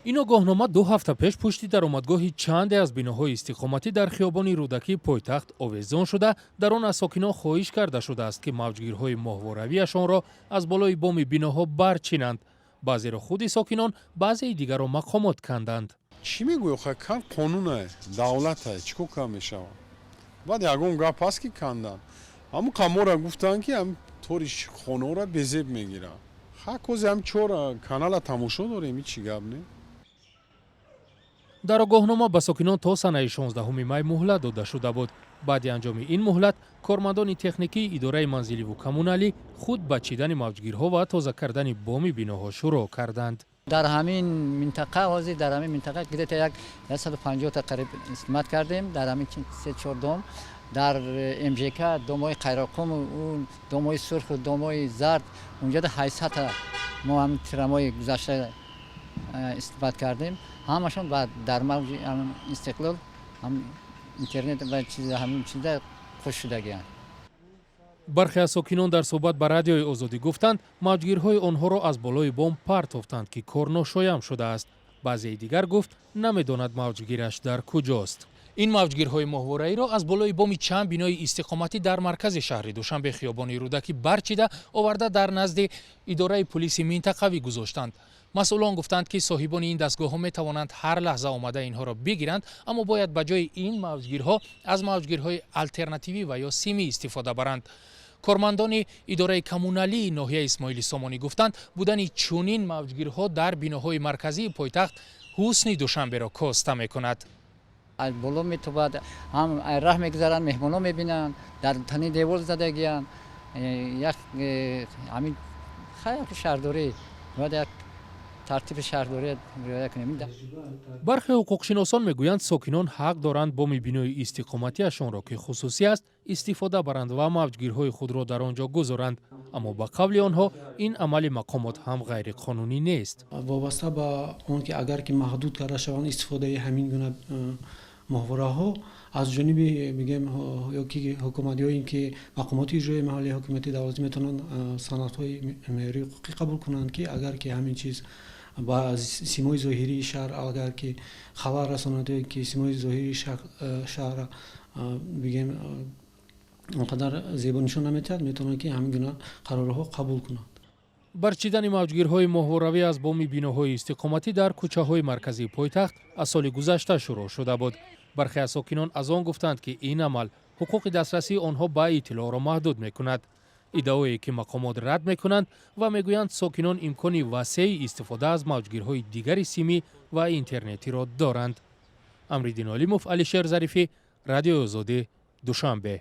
ин огоҳнома 2 ҳафта пеш пушти даромадгоҳи чанде аз биноҳои истиқоматӣ дар хиёбони рӯдакии пойтахт овезон шуда, дар он аз сокинон хоҳиш карда шудааст, ки мавҷгирҳои моҳворавиашонро аз болои боми биноҳо барчинанд. баъзеро худи сокинон, баъзеи дигарро мақомот канданд. Чӣ мегӯё ха кан қонуна давлата чӣ ко кам мешавад? Баъд ягон гап ҳаст ки кандан. Ҳамн қамора гуфтанд ки ҳам тори хонаҳоро безеб мегиранд. ха кози ҳам чора канала тамошо дорем ин чӣ гап не? дар огоҳнома ба сокинон то санаи 16 май муҳлат дода шуда буд. баъди анҷоми ин муҳлат, кормандони техникии идораи манзиливу коммуналӣ худ ба чидани мавҷгирҳо ва тоза кардани боми биноҳо шурӯъ карданд. дар ҳамин минтақа ҳозир дар ҳамин минтақа гидета як 150 та қариб истимат кардем дар ҳамин 3-4 дом дар МЖК домои қайроқуму домои сурху домои зард унҷода 800 та мо ҳамин тирамои гузашта истифода кардем. ҳамашон дар мавҷи истиқлол интернет ва ҳамин чиза хуш шудагианд. бархе аз сокинон дар суҳбат ба радиои озодӣ гуфтанд, мавҷгирҳои онҳоро аз болои бом партофтанд, ки кор ношоям шудааст. баъзеи дигар гуфт намедонад мавҷгираш дар куҷост. ин мавҷгирҳои моҳвораиро аз болои боми чанд бинои истиқоматӣ дар маркази шаҳри Душанбе хиёбони рӯдакӣ барчида оварда дар назди идораи пулиси минтақавӣ гузоштанд. масъулон гуфтанд, ки соҳибони ин дастгоҳҳо метавонанд ҳар лаҳза омада инҳоро бигиранд, аммо бояд ба ҷои ин мавҷгирҳо аз мавҷгирҳои алтернативӣ ва ё симӣ истифода баранд. кормандони идораи коммуналии ноҳияи Исмоили Сомонӣ гуфтанд, будани чунин мавҷгирҳо дар биноҳои марказии пойтахт ҳусни Душанберо коста мекунад. аз боло метобад ҳам раҳ мегузаранд, меҳмонҳо мебинанд, дар тани девор задагиянд, як ҳамин як шаҳрдорӣ бояд як тартиби шаҳрдорӣ риоя кунем. бархе ҳуқуқшиносон мегӯянд, сокинон ҳақ доранд боми бинои истиқоматиашонро, ки хусусӣ аст, истифода баранд ва мавҷгирҳои худро дар он ҷо гузоранд. аммо ба қавли онҳо ин амали мақомот ҳам ғайриқонунӣ нест. вобаста ба он ки агар ки маҳдуд карда шаванд истифодаи ҳамин гуна моҳвораҳо аз ҷониби мегем ё ки ҳукуматиҳое ки мақомоти иҷроии маҳаллии ҳокимияти давлатӣ метавонанд санадҳои меъёрии ҳуқуқӣ қабул кунанд, ки агар ки ҳамин чиз ба симои зоҳирии шаҳр агар ки хабар расонад, ё ки симои зоҳирии шаҳр бигем онқадар зебонишон наметиҳад, метавонанд ки ҳамин гуна қарорҳо қабул кунанд. барчидани мавҷгирҳои моҳворавӣ аз боми биноҳои истиқоматӣ дар кӯчаҳои марказии пойтахт аз соли гузашта шурӯъ шуда буд. бархе аз сокинон аз он гуфтанд, ки ин амал ҳуқуқи дастрасии онҳо ба иттилоъро маҳдуд мекунад. иддаое ки мақомот рад мекунанд ва мегӯянд, сокинон имкони васеъи истифода аз мавҷгирҳои дигари симӣ ва интернетиро доранд. амриддин Олимов, Алишер Зарифӣ, Радиои Озодӣ, Душанбе.